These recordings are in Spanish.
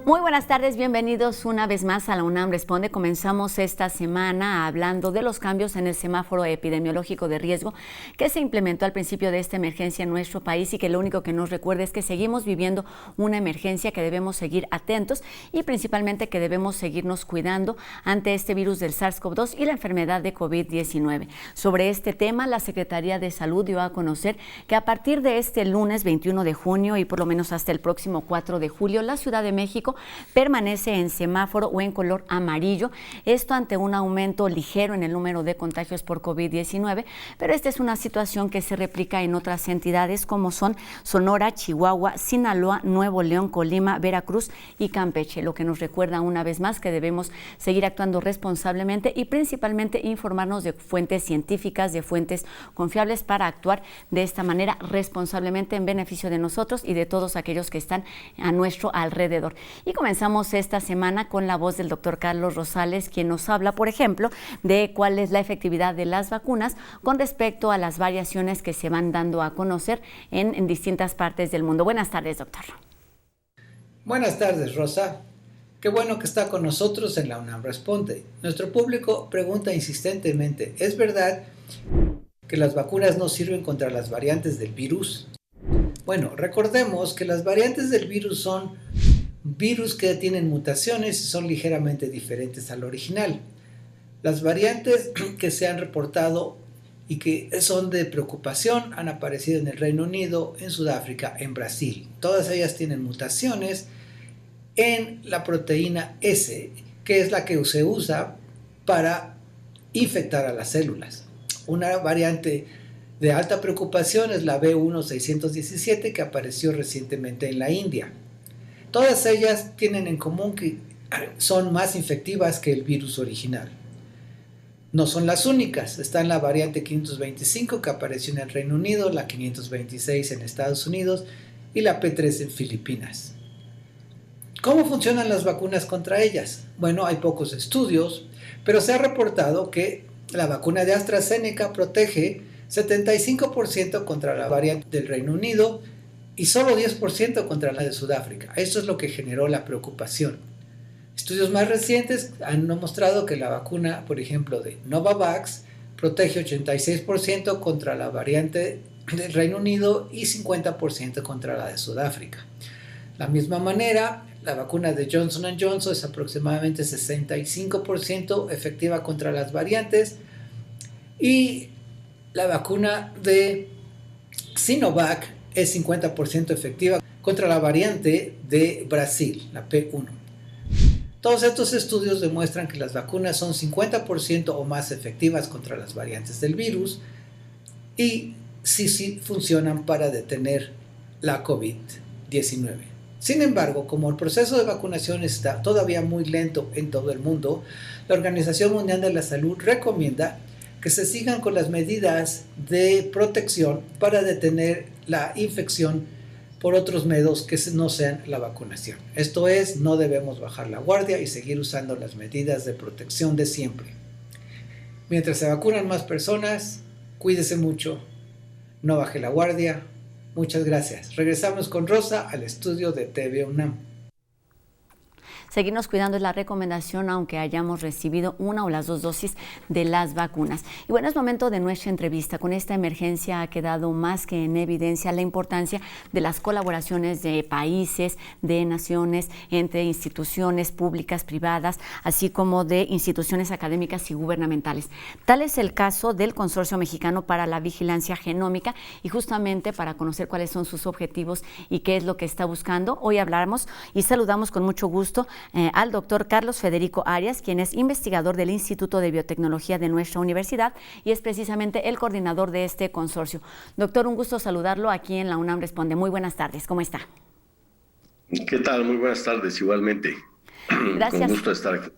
Muy buenas tardes, bienvenidos una vez más a la UNAM Responde. Comenzamos esta semana hablando de los cambios en el semáforo epidemiológico de riesgo que se implementó al principio de esta emergencia en nuestro país y que lo único que nos recuerda es que seguimos viviendo una emergencia, que debemos seguir atentos y principalmente que debemos seguirnos cuidando ante este virus del SARS-CoV-2 y la enfermedad de COVID-19. Sobre este tema, la Secretaría de Salud dio a conocer que a partir de este lunes 21 de junio y por lo menos hasta el próximo 4 de julio, la Ciudad de México permanece en semáforo o en color amarillo, esto ante un aumento ligero en el número de contagios por COVID-19, pero esta es una situación que se replica en otras entidades como son Sonora, Chihuahua, Sinaloa, Nuevo León, Colima, Veracruz y Campeche, lo que nos recuerda una vez más que debemos seguir actuando responsablemente y principalmente informarnos de fuentes científicas, de fuentes confiables para actuar de esta manera responsablemente en beneficio de nosotros y de todos aquellos que están a nuestro alrededor. Y comenzamos esta semana con la voz del doctor Carlos Rosales, quien nos habla, por ejemplo, de cuál es la efectividad de las vacunas con respecto a las variaciones que se van dando a conocer en distintas partes del mundo. Buenas tardes, doctor. Buenas tardes, Rosa. Qué bueno que está con nosotros en la UNAM Responde. Nuestro público pregunta insistentemente, ¿es verdad que las vacunas no sirven contra las variantes del virus? Bueno, recordemos que las variantes del virus son virus que tienen mutaciones y son ligeramente diferentes al original. Las variantes que se han reportado y que son de preocupación han aparecido en el Reino Unido, en Sudáfrica, en Brasil. Todas ellas tienen mutaciones en la proteína S, que es la que se usa para infectar a las células. Una variante de alta preocupación es la B1617, que apareció recientemente en la India. Todas ellas tienen en común que son más infectivas que el virus original. No son las únicas, está la variante 525 que apareció en el Reino Unido, la 526 en Estados Unidos y la P3 en Filipinas. ¿Cómo funcionan las vacunas contra ellas? Bueno, hay pocos estudios, pero se ha reportado que la vacuna de AstraZeneca protege 75% contra la variante del Reino Unido y solo 10% contra la de Sudáfrica. Esto es lo que generó la preocupación. Estudios más recientes han mostrado que la vacuna, por ejemplo, de Novavax, protege 86% contra la variante del Reino Unido y 50% contra la de Sudáfrica. De la misma manera, la vacuna de Johnson & Johnson es aproximadamente 65% efectiva contra las variantes y la vacuna de Sinovac es 50% efectiva contra la variante de Brasil, la P1. Todos estos estudios demuestran que las vacunas son 50% o más efectivas contra las variantes del virus y sí funcionan para detener la COVID-19. Sin embargo, como el proceso de vacunación está todavía muy lento en todo el mundo, la Organización Mundial de la Salud recomienda que se sigan con las medidas de protección para detener la infección por otros medios que no sean la vacunación. Esto es, no debemos bajar la guardia y seguir usando las medidas de protección de siempre. Mientras se vacunan más personas, cuídese mucho, no baje la guardia. Muchas gracias. Regresamos con Rosa al estudio de TV UNAM. Seguirnos cuidando es la recomendación, aunque hayamos recibido una o las dos dosis de las vacunas. Y bueno, es momento de nuestra entrevista. Con esta emergencia ha quedado más que en evidencia la importancia de las colaboraciones de países, de naciones, entre instituciones públicas, privadas, así como de instituciones académicas y gubernamentales. Tal es el caso del Consorcio Mexicano para la Vigilancia Genómica y justamente para conocer cuáles son sus objetivos y qué es lo que está buscando, hoy hablamos y saludamos con mucho gusto al doctor Carlos Federico Arias, quien es investigador del Instituto de Biotecnología de nuestra universidad y es precisamente el coordinador de este consorcio. Doctor, un gusto saludarlo aquí en la UNAM Responde. Muy buenas tardes, ¿cómo está? ¿Qué tal? Muy buenas tardes, igualmente. Gracias. Con gusto de estar aquí.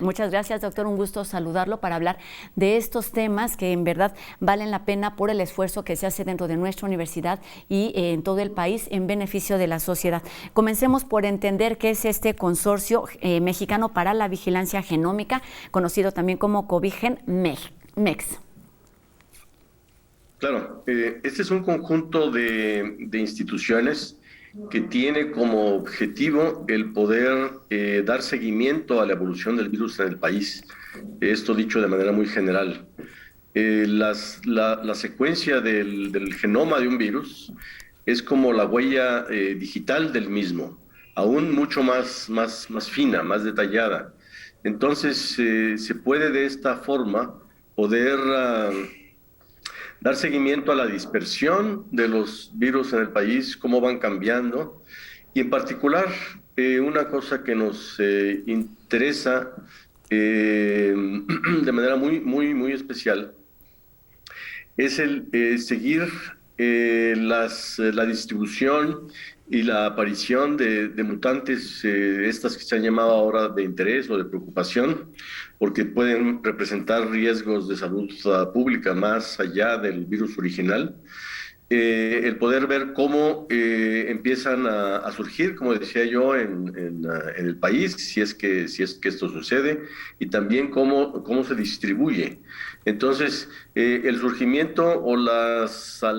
Muchas gracias, doctor. Un gusto saludarlo para hablar de estos temas que en verdad valen la pena por el esfuerzo que se hace dentro de nuestra universidad y en todo el país en beneficio de la sociedad. Comencemos por entender qué es este consorcio mexicano para la vigilancia genómica, conocido también como COVIGEN-MEX. Claro, este es un conjunto de instituciones que tiene como objetivo el poder dar seguimiento a la evolución del virus en el país. Esto dicho de manera muy general. La secuencia del genoma de un virus es como la huella digital del mismo, aún mucho más fina, más detallada. Entonces, se puede de esta forma poder dar seguimiento a la dispersión de los virus en el país, cómo van cambiando, y en particular una cosa que nos interesa de manera muy especial es el seguir la distribución y la aparición de mutantes, estas que se han llamado ahora de interés o de preocupación, porque pueden representar riesgos de salud pública más allá del virus original. El poder ver cómo empiezan a surgir, como decía yo, en el país, si es que esto sucede, y también cómo se distribuye. Entonces, el surgimiento o la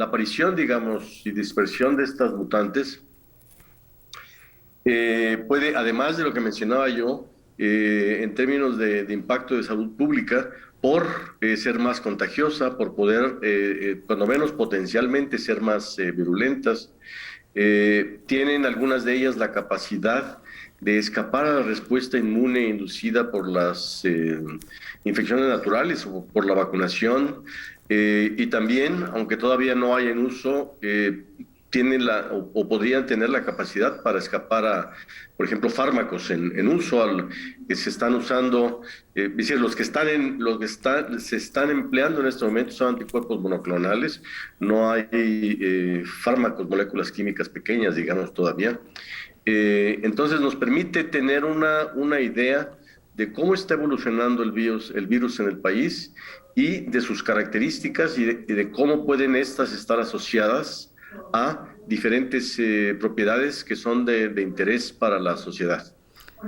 aparición, digamos, y dispersión de estas mutantes puede, además de lo que mencionaba yo, en términos de impacto de salud pública, por ser más contagiosa, por poder, cuando menos potencialmente, ser más virulentas. Tienen algunas de ellas la capacidad de escapar a la respuesta inmune inducida por las infecciones naturales o por la vacunación. Y también, aunque todavía no hay en uso, tienen o podrían tener la capacidad para escapar a, por ejemplo, fármacos en uso que se están usando, es decir, los que se están empleando en este momento son anticuerpos monoclonales, no hay fármacos, moléculas químicas pequeñas, digamos, todavía. Entonces nos permite tener una idea de cómo está evolucionando el virus en el país y de sus características y de cómo pueden estas estar asociadas a diferentes propiedades que son de interés para la sociedad.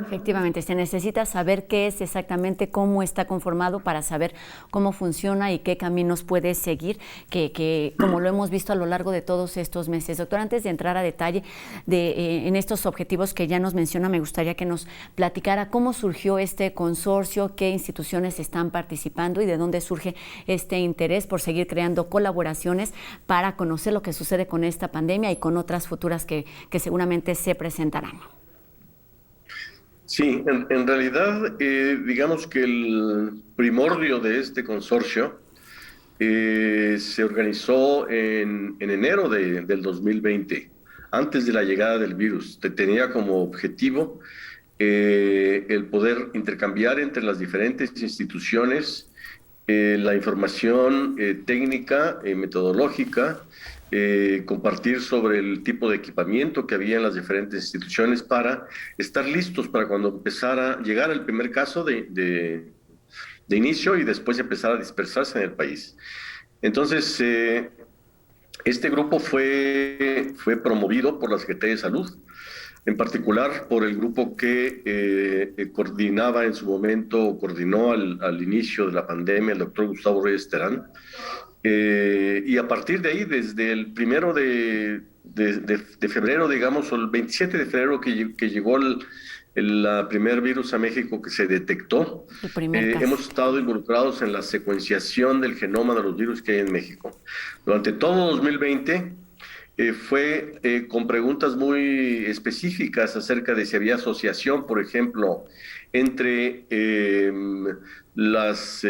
Efectivamente, se necesita saber qué es exactamente, cómo está conformado para saber cómo funciona y qué caminos puede seguir, que como lo hemos visto a lo largo de todos estos meses. Doctor, antes de entrar a detalle en estos objetivos que ya nos menciona, me gustaría que nos platicara cómo surgió este consorcio, qué instituciones están participando y de dónde surge este interés por seguir creando colaboraciones para conocer lo que sucede con esta pandemia y con otras futuras que seguramente se presentarán. Sí, en realidad, digamos que el primordio de este consorcio se organizó en enero del 2020, antes de la llegada del virus. Tenía como objetivo el poder intercambiar entre las diferentes instituciones la información técnica, metodológica, compartir sobre el tipo de equipamiento que había en las diferentes instituciones para estar listos para cuando empezara a llegar el primer caso de inicio y después empezar a dispersarse en el país. Entonces, este grupo fue promovido por la Secretaría de Salud, en particular por el grupo que coordinaba en su momento, coordinó al inicio de la pandemia, el doctor Gustavo Reyes Terán. Y a partir de ahí, desde el 1 de febrero, digamos, o el 27 de febrero que llegó el primer virus a México que se detectó, hemos estado involucrados en la secuenciación del genoma de los virus que hay en México. Durante todo 2020 fue con preguntas muy específicas acerca de si había asociación, por ejemplo, entre los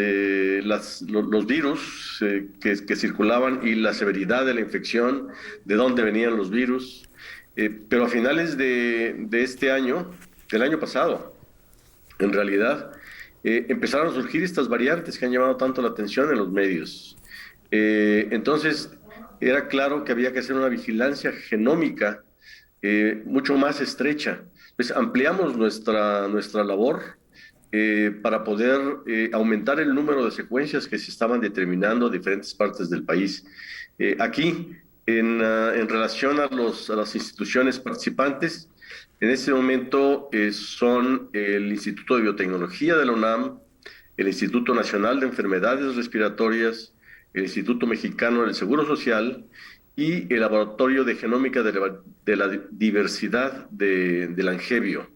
virus que circulaban y la severidad de la infección, de dónde venían los virus. Pero a finales de este año, del año pasado, en realidad, empezaron a surgir estas variantes que han llamado tanto la atención en los medios. Entonces, era claro que había que hacer una vigilancia genómica mucho más estrecha. Pues ampliamos nuestra labor para poder aumentar el número de secuencias que se estaban determinando en diferentes partes del país. Aquí, en relación a las instituciones participantes, en este momento son el Instituto de Biotecnología de la UNAM, el Instituto Nacional de Enfermedades Respiratorias, el Instituto Mexicano del Seguro Social y el Laboratorio de Genómica de la Diversidad del Angevio.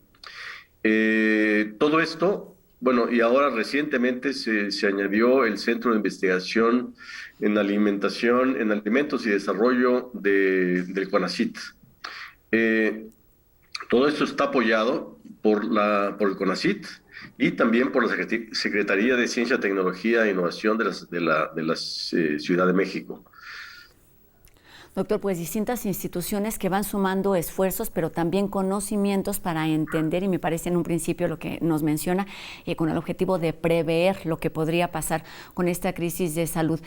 Todo esto, bueno, y ahora recientemente se añadió el Centro de Investigación en Alimentación, en Alimentos y Desarrollo del CONACYT. Todo esto está apoyado por el CONACYT y también por la Secretaría de Ciencia, Tecnología e Innovación de la Ciudad de México. Doctor, pues distintas instituciones que van sumando esfuerzos, pero también conocimientos para entender, y me parece en un principio lo que nos menciona, con el objetivo de prever lo que podría pasar con esta crisis de salud.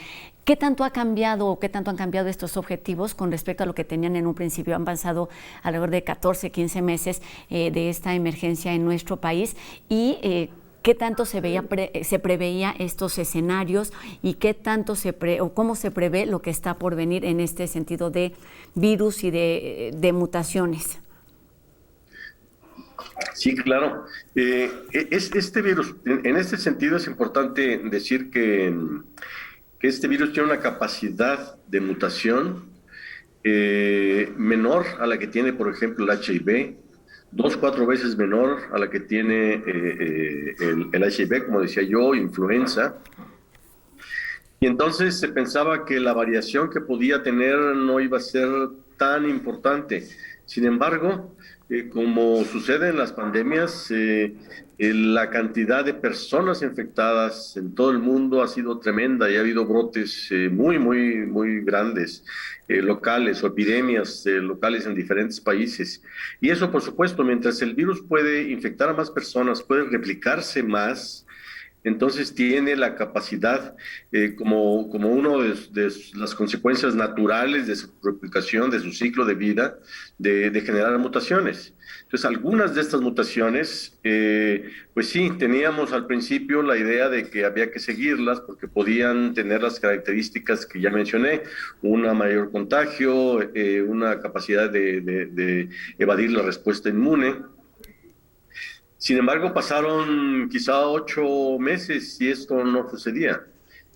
¿Qué tanto ha cambiado o qué tanto han cambiado estos objetivos con respecto a lo que tenían en un principio? Han pasado alrededor de 14, 15 meses de esta emergencia en nuestro país y ¿qué tanto se preveía estos escenarios y qué tanto o cómo se prevé lo que está por venir en este sentido de virus y de mutaciones? Sí, claro. Este virus, en este sentido es importante decir que este virus tiene una capacidad de mutación menor a la que tiene, por ejemplo, el HIV, 2-4 veces menor a la que tiene el HIV, como decía yo, influenza. Y entonces se pensaba que la variación que podía tener no iba a ser tan importante. Sin embargo, como sucede en las pandemias, la cantidad de personas infectadas en todo el mundo ha sido tremenda y ha habido brotes muy grandes, locales o epidemias locales en diferentes países. Y eso, por supuesto, mientras el virus puede infectar a más personas, puede replicarse más, entonces tiene la capacidad, como una de las consecuencias naturales de su replicación, de su ciclo de vida, de generar mutaciones. Entonces, algunas de estas mutaciones, pues sí, teníamos al principio la idea de que había que seguirlas porque podían tener las características que ya mencioné, una mayor contagio, una capacidad de evadir la respuesta inmune. Sin embargo, pasaron quizá 8 meses y esto no sucedía.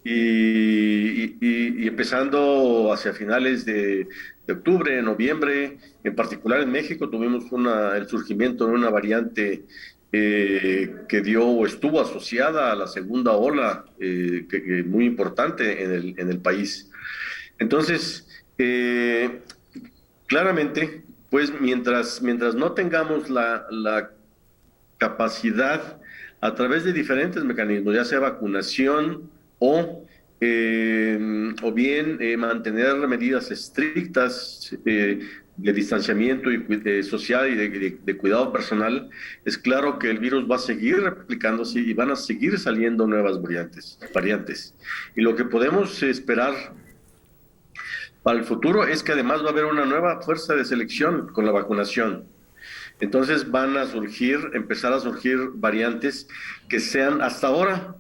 Y empezando hacia finales de octubre, noviembre, en particular en México, tuvimos el surgimiento de una variante que dio o estuvo asociada a la segunda ola, muy importante en el país. Entonces, claramente, pues mientras no tengamos la capacidad a través de diferentes mecanismos, ya sea vacunación o bien mantener medidas estrictas de distanciamiento social y de cuidado personal, es claro que el virus va a seguir replicándose y van a seguir saliendo nuevas variantes. Y lo que podemos esperar para el futuro es que además va a haber una nueva fuerza de selección con la vacunación. Entonces van a empezar a surgir variantes que sean hasta ahora,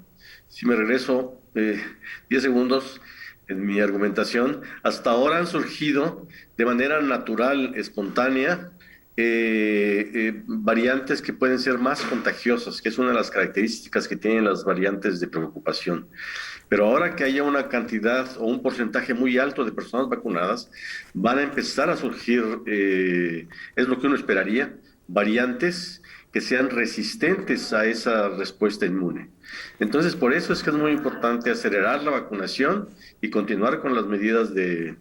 si me regreso 10 segundos en mi argumentación, hasta ahora han surgido de manera natural, espontánea, variantes que pueden ser más contagiosas, que es una de las características que tienen las variantes de preocupación. Pero ahora que haya una cantidad o un porcentaje muy alto de personas vacunadas, van a empezar a surgir, es lo que uno esperaría, variantes que sean resistentes a esa respuesta inmune. Entonces, por eso es que es muy importante acelerar la vacunación y continuar con las medidas de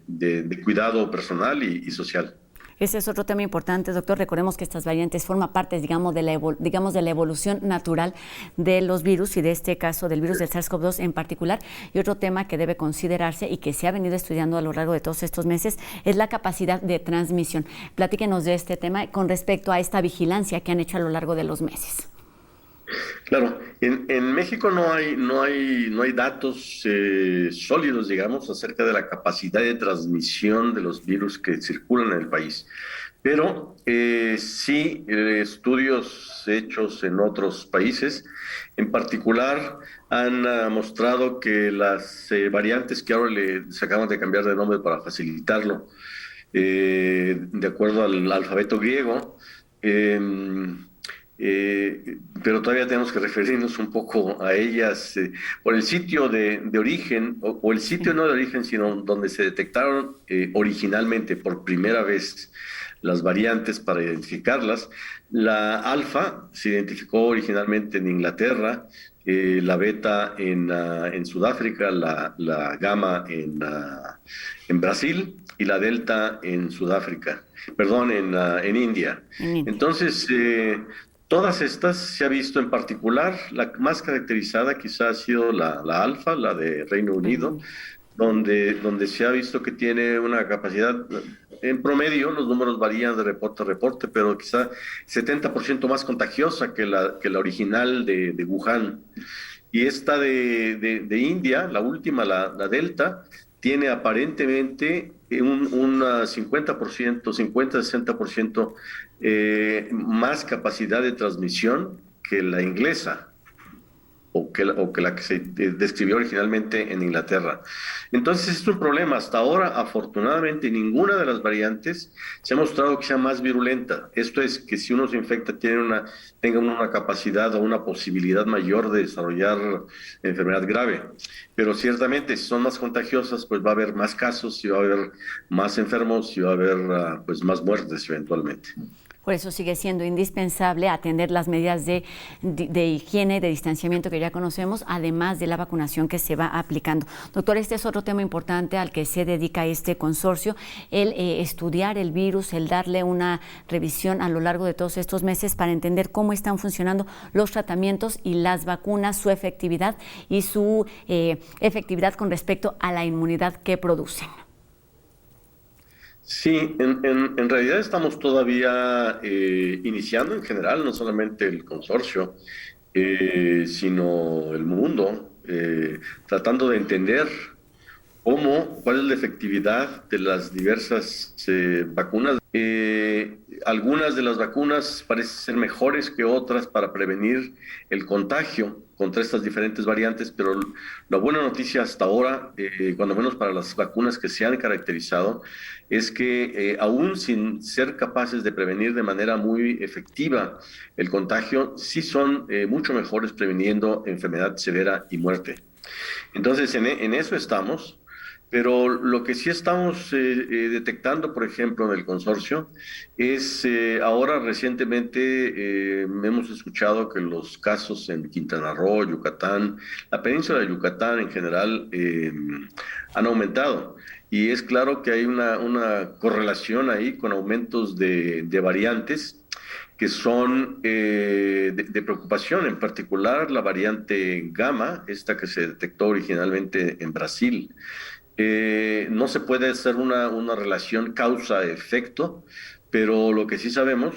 cuidado personal y social. Ese es otro tema importante, doctor. Recordemos que estas variantes forman parte, digamos, de la evolución natural de los virus y de este caso del virus del SARS-CoV-2 en particular. Y otro tema que debe considerarse y que se ha venido estudiando a lo largo de todos estos meses es la capacidad de transmisión. Platíquenos de este tema con respecto a esta vigilancia que han hecho a lo largo de los meses. Claro, en México no hay datos sólidos, digamos, acerca de la capacidad de transmisión de los virus que circulan en el país. Pero sí, estudios hechos en otros países, en particular, han mostrado que las variantes que ahora se acaban de cambiar de nombre para facilitarlo, de acuerdo al alfabeto griego, eh, pero todavía tenemos que referirnos un poco a ellas por el sitio de origen, o el sitio Sí. no de origen, sino donde se detectaron originalmente por primera vez las variantes para identificarlas. La alfa se identificó originalmente en Inglaterra, la beta en Sudáfrica, la gamma en Brasil y la delta en Sudáfrica, perdón, en India. En India. Entonces, todas estas se ha visto en particular, la más caracterizada quizá ha sido la alfa, la de Reino Reino Unido, Unido. donde se ha visto que tiene una capacidad, en promedio, los números varían de reporte a reporte, pero quizá 70% más contagiosa que la original de Wuhan. Y esta de India, la última, la Delta, tiene aparentemente un 50%, 50-60% más capacidad de transmisión que la inglesa o que la que se describió originalmente en Inglaterra. Entonces, es un problema. Hasta ahora, afortunadamente, ninguna de las variantes se ha mostrado que sea más virulenta. Esto es que si uno se infecta, tenga una capacidad o una posibilidad mayor de desarrollar enfermedad grave. Pero ciertamente, si son más contagiosas, pues va a haber más casos, y va a haber más enfermos, y va a haber pues más muertes eventualmente. Por eso sigue siendo indispensable atender las medidas de higiene, de distanciamiento que ya conocemos, además de la vacunación que se va aplicando. Doctor, este es otro tema importante al que se dedica este consorcio, el estudiar el virus, el darle una revisión a lo largo de todos estos meses para entender cómo están funcionando los tratamientos y las vacunas, su efectividad y su efectividad con respecto a la inmunidad que producen. Sí, en realidad estamos todavía iniciando en general, no solamente el consorcio, sino el mundo, tratando de entender cuál es la efectividad de las diversas vacunas. Algunas de las vacunas parecen ser mejores que otras para prevenir el contagio contra estas diferentes variantes, pero la buena noticia hasta ahora, cuando menos para las vacunas que se han caracterizado, es que aún sin ser capaces de prevenir de manera muy efectiva el contagio, sí son mucho mejores previniendo enfermedad severa y muerte. Entonces, en eso estamos. Pero lo que sí estamos detectando, por ejemplo, en el consorcio, es ahora recientemente hemos escuchado que los casos en Quintana Roo, Yucatán, la península de Yucatán en general, han aumentado. Y es claro que hay una correlación ahí con aumentos de variantes que son de preocupación, en particular la variante gamma, esta que se detectó originalmente en Brasil. No se puede hacer una relación causa-efecto, pero lo que sí sabemos,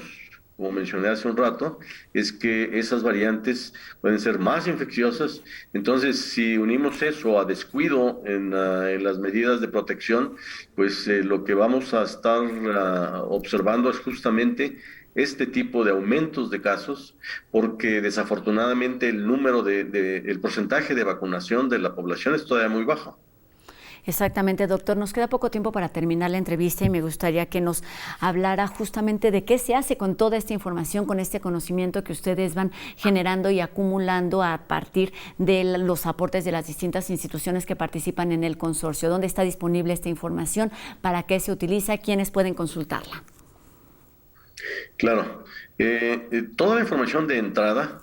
como mencioné hace un rato, es que esas variantes pueden ser más infecciosas. Entonces, si unimos eso a descuido en las medidas de protección, pues lo que vamos a estar observando es justamente este tipo de aumentos de casos, porque desafortunadamente el porcentaje de vacunación de la población es todavía muy bajo. Exactamente, doctor. Nos queda poco tiempo para terminar la entrevista y me gustaría que nos hablara justamente de qué se hace con toda esta información, con este conocimiento que ustedes van generando y acumulando a partir de los aportes de las distintas instituciones que participan en el consorcio. ¿Dónde está disponible esta información? ¿Para qué se utiliza? ¿Quiénes pueden consultarla? Claro. Toda la información de entrada,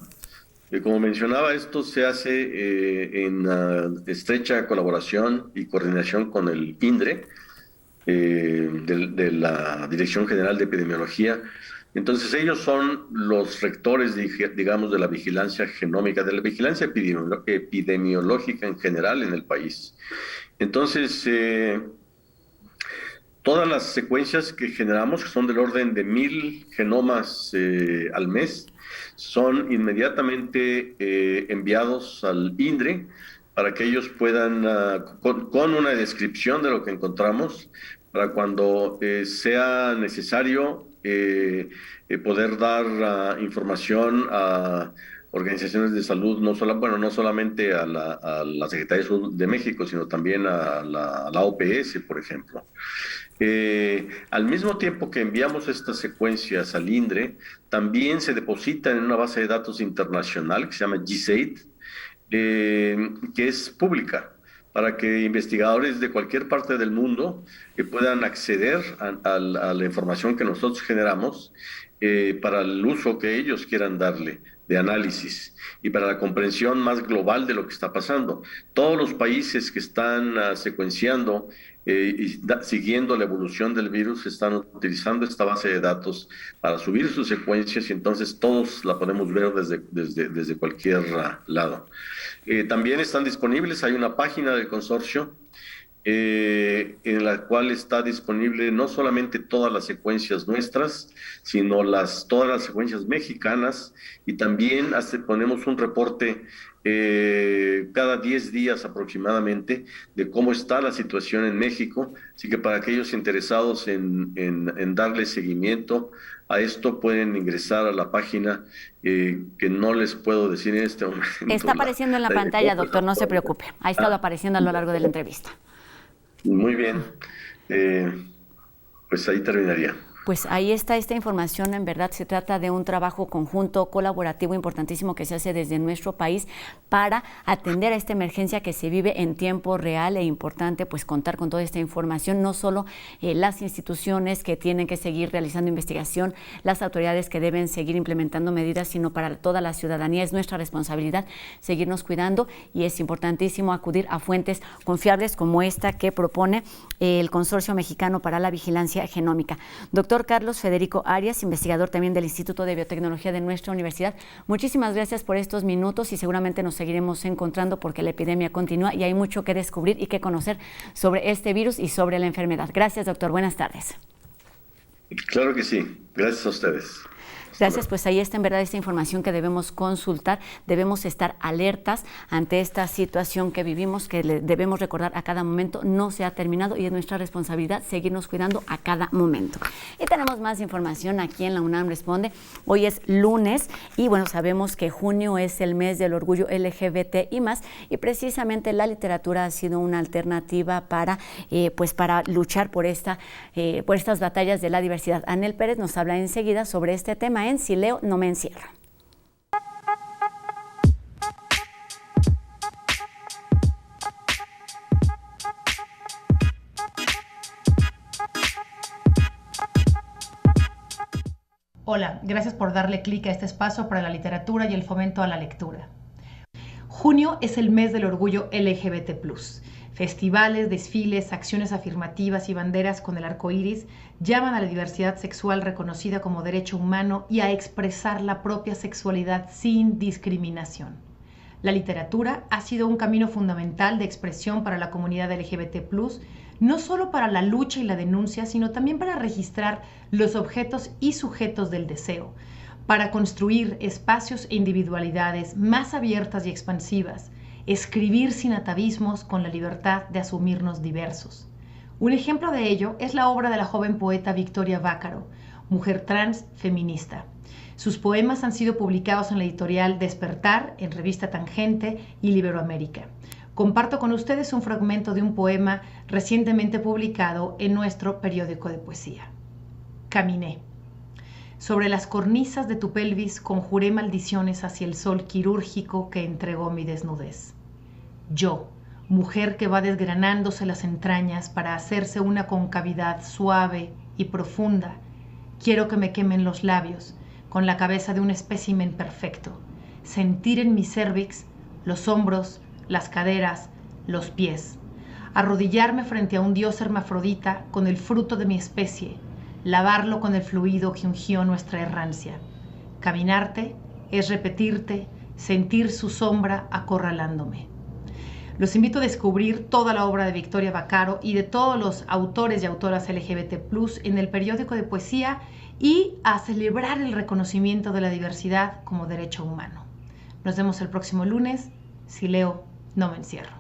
como mencionaba, esto se hace en estrecha colaboración y coordinación con el INDRE, de la Dirección General de Epidemiología. Entonces ellos son los rectores, digamos, de la vigilancia genómica, de la vigilancia epidemiológica en general en el país. Entonces, todas las secuencias que generamos, que son del orden de 1,000 genomas al mes, son inmediatamente enviados al INDRE para que ellos puedan, con una descripción de lo que encontramos, para cuando sea necesario poder dar información a organizaciones de salud, no solamente a la Secretaría de Salud de México, sino también a la OPS, por ejemplo. Al mismo tiempo que enviamos estas secuencias al INDRE, también se depositan en una base de datos internacional que se llama GSAID, que es pública, para que investigadores de cualquier parte del mundo puedan acceder a la información que nosotros generamos para el uso que ellos quieran darle de análisis y para la comprensión más global de lo que está pasando. Todos los países que están secuenciando y siguiendo la evolución del virus están utilizando esta base de datos para subir sus secuencias y entonces todos la podemos ver desde cualquier lado. También están disponibles, hay una página del consorcio en la cual está disponible no solamente todas las secuencias nuestras, sino todas las secuencias mexicanas, y también ponemos un reporte cada 10 días aproximadamente de cómo está la situación en México, así que para aquellos interesados en darle seguimiento a esto pueden ingresar a la página que no les puedo decir en este momento. Está apareciendo en la pantalla, doctor, no se preocupe, ha estado apareciendo a lo largo de la entrevista. Muy bien, pues ahí terminaría. Pues ahí está esta información. En verdad se trata de un trabajo conjunto, colaborativo, importantísimo que se hace desde nuestro país para atender a esta emergencia que se vive en tiempo real, e importante pues contar con toda esta información, no solo las instituciones que tienen que seguir realizando investigación, las autoridades que deben seguir implementando medidas, sino para toda la ciudadanía. Es nuestra responsabilidad seguirnos cuidando y es importantísimo acudir a fuentes confiables como esta que propone el Consorcio Mexicano para la Vigilancia Genómica. Doctor Carlos Federico Arias, investigador también del Instituto de Biotecnología de nuestra universidad, muchísimas gracias por estos minutos y seguramente nos seguiremos encontrando porque la epidemia continúa y hay mucho que descubrir y que conocer sobre este virus y sobre la enfermedad. Gracias, doctor. Buenas tardes. Claro que sí. Gracias a ustedes. Gracias, pues ahí está en verdad esta información que debemos consultar, debemos estar alertas ante esta situación que vivimos, que debemos recordar a cada momento, no se ha terminado y es nuestra responsabilidad seguirnos cuidando a cada momento. Y tenemos más información aquí en la UNAM Responde. Hoy es lunes y bueno, sabemos que junio es el mes del orgullo LGBT y más, y precisamente la literatura ha sido una alternativa para luchar por estas batallas de la diversidad. Anel Pérez nos habla enseguida sobre este tema en Si leo, no me encierro. Hola, gracias por darle clic a este espacio para la literatura y el fomento a la lectura. Junio es el mes del orgullo LGBT+. Festivales, desfiles, acciones afirmativas y banderas con el arco iris llaman a la diversidad sexual reconocida como derecho humano y a expresar la propia sexualidad sin discriminación. La literatura ha sido un camino fundamental de expresión para la comunidad LGBT+, no solo para la lucha y la denuncia, sino también para registrar los objetos y sujetos del deseo, para construir espacios e individualidades más abiertas y expansivas, escribir sin atavismos con la libertad de asumirnos diversos. Un ejemplo de ello es la obra de la joven poeta Victoria Vaccaro, mujer trans feminista. Sus poemas han sido publicados en la editorial Despertar, en Revista Tangente y Iberoamérica. Comparto con ustedes un fragmento de un poema recientemente publicado en nuestro periódico de poesía. Caminé. Sobre las cornisas de tu pelvis conjuré maldiciones hacia el sol quirúrgico que entregó mi desnudez. Yo, mujer que va desgranándose las entrañas para hacerse una concavidad suave y profunda, quiero que me quemen los labios con la cabeza de un espécimen perfecto, sentir en mi cérvix los hombros, las caderas, los pies, arrodillarme frente a un dios hermafrodita con el fruto de mi especie, lavarlo con el fluido que ungió nuestra errancia. Caminarte es repetirte, sentir su sombra acorralándome. Los invito a descubrir toda la obra de Victoria Vaccaro y de todos los autores y autoras LGBT+ en el periódico de poesía y a celebrar el reconocimiento de la diversidad como derecho humano. Nos vemos el próximo lunes. Si leo, no me encierro.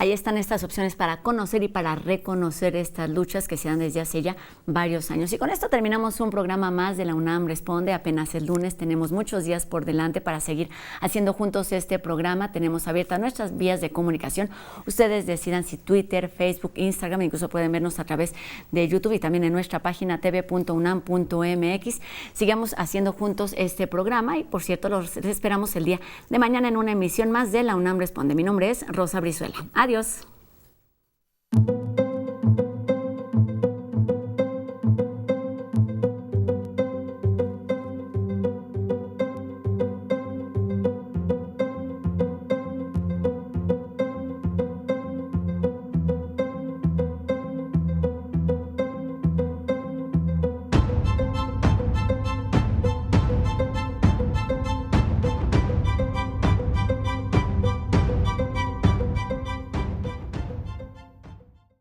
Ahí están estas opciones para conocer y para reconocer estas luchas que se dan desde hace ya varios años. Y con esto terminamos un programa más de la UNAM Responde. Apenas el lunes, tenemos muchos días por delante para seguir haciendo juntos este programa. Tenemos abiertas nuestras vías de comunicación. Ustedes decidan si Twitter, Facebook, Instagram, incluso pueden vernos a través de YouTube y también en nuestra página tv.unam.mx. Sigamos haciendo juntos este programa y, por cierto, los esperamos el día de mañana en una emisión más de la UNAM Responde. Mi nombre es Rosa Brizuela. Adiós.